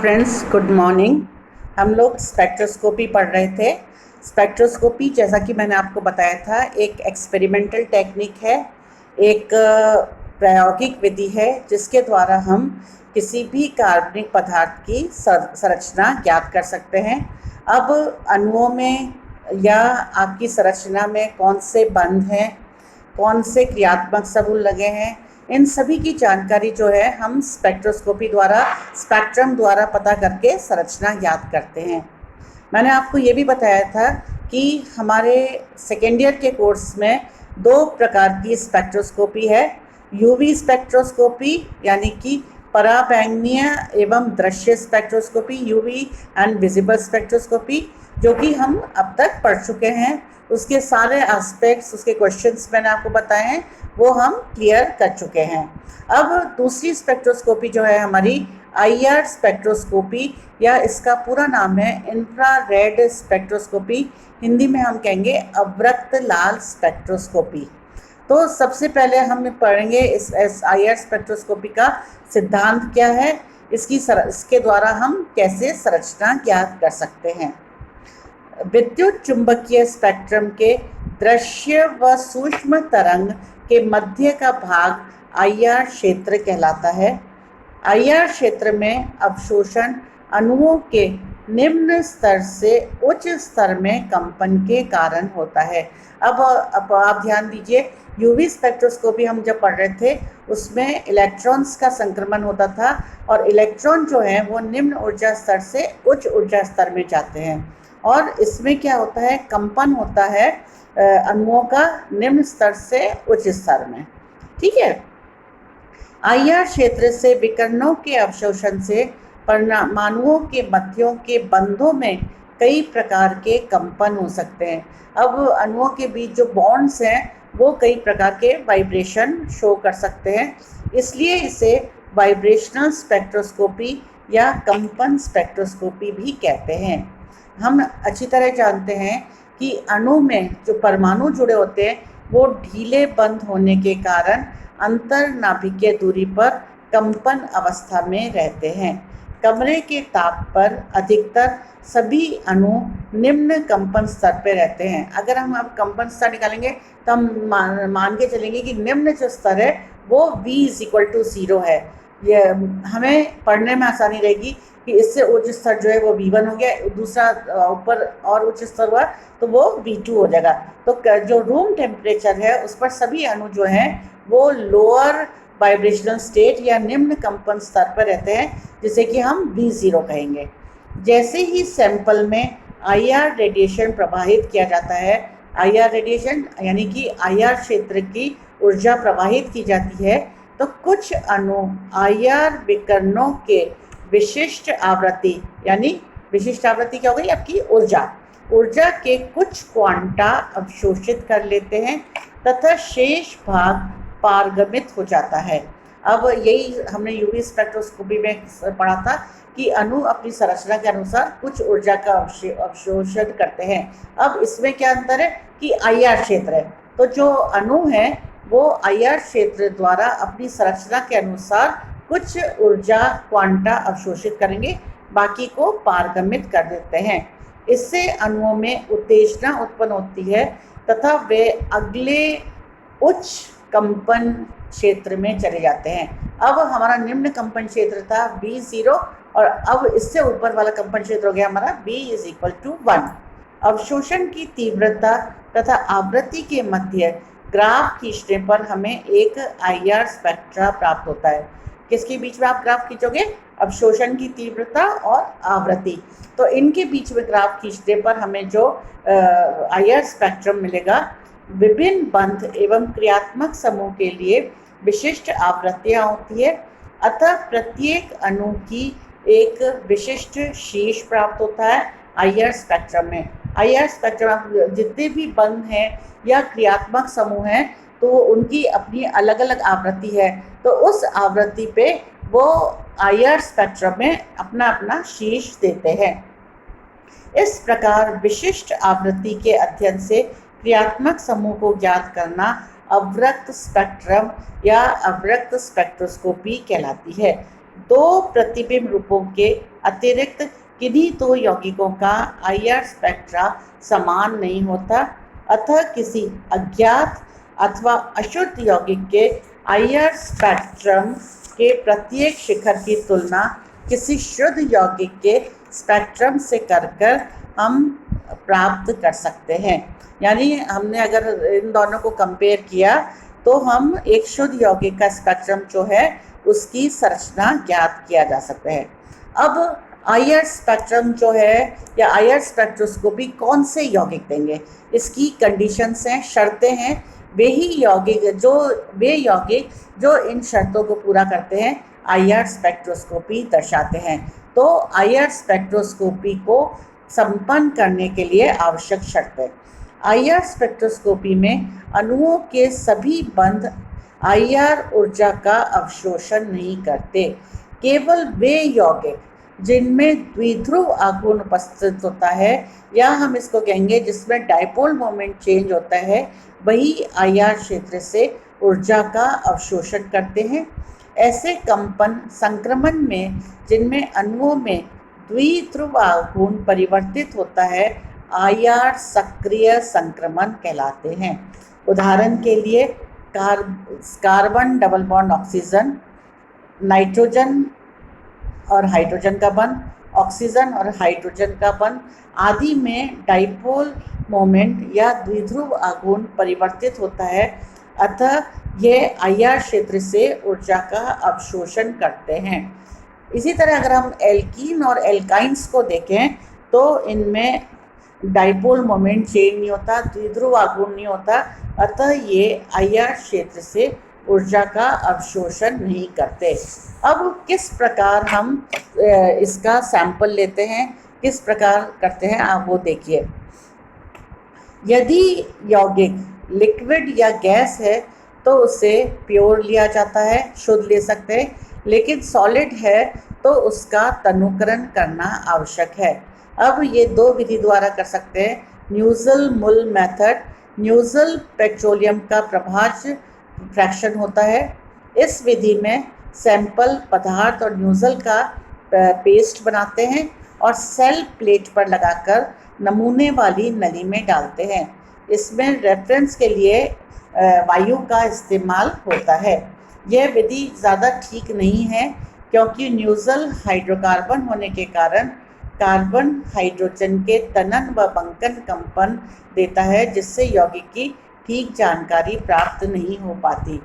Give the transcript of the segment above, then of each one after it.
Friends, good morning. हम लोग spectroscopy पढ़ रहे थे। स्पेक्ट्रोस्कोपी, जैसा कि मैंने आपको बताया था, एक एक्सपेरिमेंटल टेक्निक है, एक प्रायोगिक विधि है जिसके द्वारा हम किसी भी कार्बनिक पदार्थ की संरचना ज्ञात कर सकते हैं। अब अणुओं में या आपकी संरचना में कौन से बंध हैं, कौन से क्रियात्मक समूह लगे हैं, इन सभी की जानकारी जो है हम स्पेक्ट्रोस्कोपी द्वारा, स्पेक्ट्रम द्वारा पता करके संरचना ज्ञात करते हैं। मैंने आपको ये भी बताया था कि हमारे सेकेंड ईयर के कोर्स में 2 प्रकार की स्पेक्ट्रोस्कोपी है। यूवी स्पेक्ट्रोस्कोपी यानी कि पराबैंगनीय एवं दृश्य spectroscopy, UV and visible spectroscopy, जो कि हम अब तक पढ़ चुके हैं। उसके सारे एस्पेक्ट्स, उसके क्वेश्चंस मैंने आपको बताए हैं, वो हम क्लियर कर चुके हैं। अब दूसरी स्पेक्ट्रोस्कोपी जो है हमारी IR स्पेक्ट्रोस्कोपी, या इसका पूरा नाम है इंफ्रारेड स्पेक्ट्रोस्कोपी, हिंदी में हम कहेंगे अवरक्त लाल स्पेक्ट्रोस्कोपी। तो सबसे पहले हम पढ़ेंगे इस IR स्पेक्ट्रोस्कोपी का सिद्धांत क्या है, इसके द्वारा हम कैसे संरचना ज्ञात कर सकते हैं। विद्युत चुंबकीय स्पेक्ट्रम के दृश्य व सूक्ष्म तरंग के मध्य का भाग IR क्षेत्र कहलाता है। IR क्षेत्र में अवशोषण अणुओं के निम्न स्तर से उच्च स्तर में कंपन के कारण होता है। अब आप ध्यान दीजिए, यूवी स्पेक्ट्रोस्कोपी हम जब पढ़ रहे थे उसमें इलेक्ट्रॉन्स का संक्रमण होता था, और इलेक्ट्रॉन जो है वो निम्न ऊर्जा स्तर से उच्च ऊर्जा स्तर में जाते हैं, और इसमें क्या होता है, कंपन होता है अणुओं का निम्न स्तर से उच्च स्तर में। ठीक है। IR क्षेत्र से विकिरणों के अवशोषण से परमाणुओं के मध्यों के बंधों में कई प्रकार के कंपन हो सकते हैं। अब अणुओं के बीच जो बॉन्ड्स हैं वो कई प्रकार के वाइब्रेशन शो कर सकते हैं, इसलिए इसे वाइब्रेशनल स्पेक्ट्रोस्कोपी या कंपन स्पेक्ट्रोस्कोपी भी कहते हैं। हम अच्छी तरह जानते हैं कि अणु में जो परमाणु जुड़े होते हैं वो ढीले बंध होने के कारण अंतरनाभिकीय दूरी पर कंपन अवस्था में रहते हैं। कमरे के ताप पर अधिकतर सभी अणु निम्न कंपन स्तर पर रहते हैं। अगर हम अब कंपन स्तर निकालेंगे तो हम मान के चलेंगे कि निम्न जो स्तर है वो V = 0 है। ये हमें पढ़ने में आसानी रहेगी कि इससे उच्च स्तर जो है वो V1 हो गया, दूसरा ऊपर और उच्च स्तर हुआ तो वो V2 हो जाएगा। तो जो रूम टेम्परेचर है उस पर सभी अणु जो हैं वो लोअर वाइब्रेशनल स्टेट या निम्न कंपन स्तर पर रहते हैं, जिसे कि हम V0 कहेंगे। जैसे ही सैंपल में IR रेडिएशन प्रवाहित किया जाता है, IR रेडिएशन यानी कि IR क्षेत्र की ऊर्जा प्रवाहित की जाती है, तो कुछ अणु IR विकिरणों के विशिष्ट आवृत्ति, यानी विशिष्ट आवृत्ति क्या हो गई आपकी ऊर्जा के कुछ क्वांटा अवशोषित कर लेते हैं तथा शेष भाग पारगमित हो जाता है। अब यही हमने यूवी स्पेक्ट्रोस्कोपी में पढ़ा था कि अणु अपनी संरचना के अनुसार कुछ ऊर्जा का अवशोषण करते हैं। अब इसमें क्या अंतर है कि IR क्षेत्र है, तो जो अणु है वो IR क्षेत्र द्वारा अपनी संरचना के अनुसार कुछ ऊर्जा क्वांटा अवशोषित करेंगे, बाकी को पारगमित कर देते हैं। इससे अणुओं में उत्तेजना उत्पन्न होती है तथा वे अगले उच्च कंपन क्षेत्र में चले जाते हैं। अब हमारा निम्न कंपन क्षेत्र था V0, और अब इससे ऊपर वाला कंपन क्षेत्र हो गया हमारा V = 1। अवशोषण की तीव्रता तथा आवृत्ति के मध्य ग्राफ खींचने पर हमें एक IR स्पेक्ट्रा प्राप्त होता है। किसके बीच में आप ग्राफ खींचोगे? अवशोषण की तीव्रता और आवृत्ति। तो इनके बीच में ग्राफ खींचने पर हमें जो IR स्पेक्ट्रम मिलेगा, विभिन्न बंध एवं क्रियात्मक समूह के लिए विशिष्ट आवृत्तियाँ होती है, अतः प्रत्येक अणु की एक विशिष्ट शीर्ष प्राप्त होता है IR स्पेक्ट्रम में। IR स्पेक्ट्रम जितने भी बंध हैं या क्रियात्मक समूह हैं तो उनकी अपनी अलग अलग आवृत्ति है, तो उस आवृत्ति पे वो IR स्पेक्ट्रम में अपना अपना शीर्ष देते हैं। इस प्रकार विशिष्ट आवृत्ति के अध्ययन से क्रियात्मक समूह को ज्ञात करना अवरक्त स्पेक्ट्रम या अवरक्त स्पेक्ट्रोस्कोपी कहलाती है। 2 प्रतिबिंब रूपों के अतिरिक्त किन्हीं दो यौगिकों का IR स्पेक्ट्रा समान नहीं होता, अतः किसी अज्ञात अथवा अशुद्ध यौगिक के IR स्पेक्ट्रम के प्रत्येक शिखर की तुलना किसी शुद्ध यौगिक के स्पेक्ट्रम से कर हम प्राप्त कर सकते हैं। यानी हमने अगर इन दोनों को कंपेयर किया तो हम एक शुद्ध यौगिक का स्पेक्ट्रम जो है उसकी संरचना ज्ञात किया जा सकता है। अब IR स्पेक्ट्रम जो है या IR स्पेक्ट्रोस्कोपी कौन से यौगिक देंगे, इसकी कंडीशंस हैं, शर्तें हैं। वे यौगिक जो इन शर्तों को पूरा करते हैं IR स्पेक्ट्रोस्कोपी दर्शाते हैं। तो IR स्पेक्ट्रोस्कोपी को संपन्न करने के लिए आवश्यक शर्तें। IR स्पेक्ट्रोस्कोपी में अणुओं के सभी बंध IR ऊर्जा का अवशोषण नहीं करते। केवल वे यौगिक जिनमें द्विध्रुव आघूर्ण उपस्थित होता है, या हम इसको कहेंगे जिसमें डायपोल मोमेंट चेंज होता है, वही IR क्षेत्र से ऊर्जा का अवशोषण करते हैं। ऐसे कंपन संक्रमण में जिनमें अणुओं में द्विध्रुव आघूर्ण परिवर्तित होता है IR सक्रिय संक्रमण कहलाते हैं। उदाहरण के लिए carbon double bond oxygen, nitrogen और हाइड्रोजन का बंध, ऑक्सीजन और हाइड्रोजन का बंध आदि में डाइपोल मोमेंट या द्विध्रुव आघूर्ण परिवर्तित होता है, अतः ये IR क्षेत्र से ऊर्जा का अवशोषण करते हैं। इसी तरह अगर हम एल्कीन और एल्काइंस को देखें तो इनमें डाइपोल मोमेंट चेंज नहीं होता, द्विध्रुव आघूर्ण नहीं होता, अतः ये IR क्षेत्र से ऊर्जा का अवशोषण नहीं करते। अब किस प्रकार हम इसका सैंपल लेते हैं, किस प्रकार करते हैं, आप वो देखिए। यदि यौगिक लिक्विड या गैस है तो उसे प्योर लिया जाता है, शुद्ध ले सकते हैं, लेकिन सॉलिड है तो उसका तनुकरण करना आवश्यक है। अब ये दो विधि द्वारा कर सकते हैं। न्यूज़ल-मुल मेथड, न्यूज़ल पेट्रोलियम का प्रभाज्य फ्रैक्शन होता है। इस विधि में सैंपल पदार्थ और न्यूज़ल का पेस्ट बनाते हैं और सेल प्लेट पर लगाकर नमूने वाली नली में डालते हैं। इसमें रेफरेंस के लिए वायु का इस्तेमाल होता है। यह विधि ज़्यादा ठीक नहीं है क्योंकि न्यूज़ल हाइड्रोकार्बन होने के कारण कार्बन हाइड्रोजन के तनन व बंकन कंपन देता है, जिससे यौगिक की ठीक जानकारी प्राप्त नहीं हो पाती।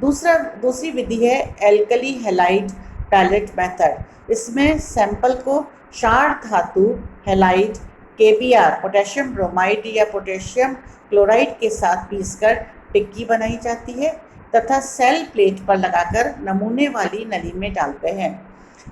दूसरी विधि है एल्कली हैलाइड पैलेट मेथड। इसमें सैंपल को क्षार धातु हैलाइड KBr पोटेशियम ब्रोमाइड या पोटेशियम क्लोराइड के साथ पीसकर टिक्की बनाई जाती है तथा सेल प्लेट पर लगाकर नमूने वाली नली में डालते हैं।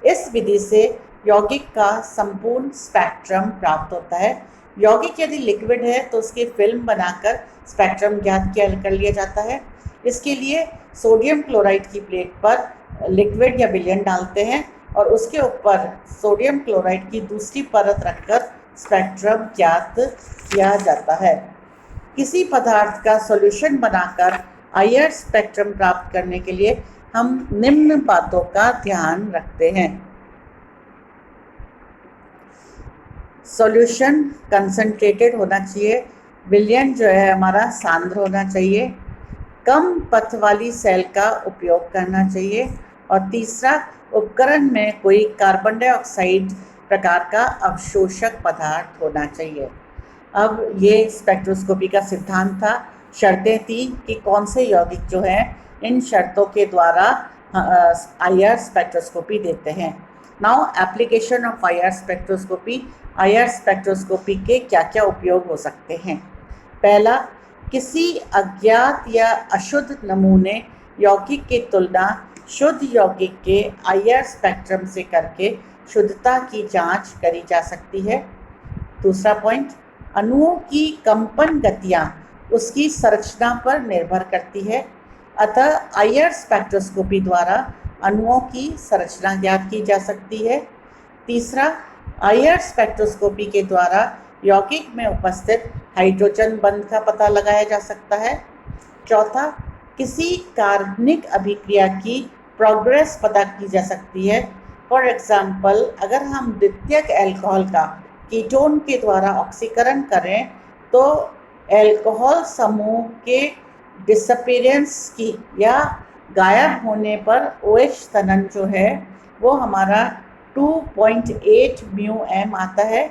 इस विधि से यौगिक का संपूर्ण स्पेक्ट्रम प्राप्त होता है। यौगिक यदि लिक्विड है तो उसकी फिल्म बनाकर स्पेक्ट्रम ज्ञात कर लिया जाता है। इसके लिए सोडियम क्लोराइड की प्लेट पर लिक्विड या विलयन डालते हैं और उसके ऊपर सोडियम क्लोराइड की दूसरी परत रखकर स्पेक्ट्रम ज्ञात किया जाता है। किसी पदार्थ का सॉल्यूशन बनाकर IR स्पेक्ट्रम प्राप्त करने के लिए हम निम्न बातों का ध्यान रखते हैं। सॉल्यूशन कंसंट्रेटेड होना चाहिए, विलयन जो है हमारा सांद्र होना चाहिए, कम पथ वाली सेल का उपयोग करना चाहिए, और तीसरा उपकरण में कोई कार्बन डाइऑक्साइड प्रकार का अवशोषक पदार्थ होना चाहिए। अब ये स्पेक्ट्रोस्कोपी का सिद्धांत था। शर्तें थी कि कौन से यौगिक जो हैं इन शर्तों के द्वारा IR स्पेक्ट्रोस्कोपी देते हैं। Now application of IR spectroscopy. IR spectroscopy के क्या क्या उपयोग हो सकते हैं। पहला, किसी अज्ञात या अशुद्ध नमूने यौगिक की तुलना शुद्ध यौगिक के IR स्पेक्ट्रम से करके शुद्धता की जांच करी जा सकती है। दूसरा पॉइंट, अणुओं की कंपन गतियाँ उसकी संरचना पर निर्भर करती है, अतः IR स्पेक्ट्रोस्कोपी द्वारा अणुओं की संरचना ज्ञात की जा सकती है। तीसरा, IR स्पेक्ट्रोस्कोपी के द्वारा यौगिक में उपस्थित हाइड्रोजन बंध का पता लगाया जा सकता है। चौथा, किसी कार्बनिक अभिक्रिया की प्रोग्रेस पता की जा सकती है। फॉर एग्जाम्पल, अगर हम द्वितीयक एल्कोहल का कीटोन के द्वारा ऑक्सीकरण करें तो एल्कोहल समूह के डिसअपीरेंस की या गायब होने पर OH तनन जो है वो हमारा 2.8 μm आता है,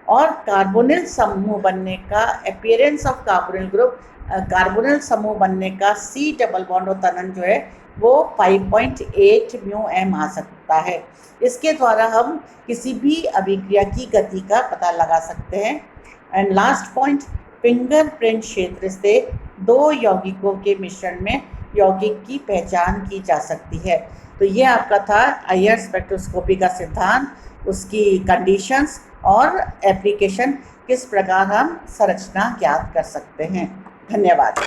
और कार्बोनिल समूह बनने का appearance of carbonyl group, carbonyl समूह बनने का C डबल बॉन्ड और तनन जो है वो 5.8 μm आ सकता है। इसके द्वारा हम किसी भी अभिक्रिया की गति का पता लगा सकते हैं। एंड लास्ट पॉइंट, फिंगरप्रिंट क्षेत्र से दो यौगिकों के मिश्रण में यौगिक की पहचान की जा सकती है। तो ये आपका था आईआर स्पेक्ट्रोस्कोपी का सिद्धांत, उसकी कंडीशंस और एप्लीकेशन, किस प्रकार हम संरचना ज्ञात कर सकते हैं। धन्यवाद।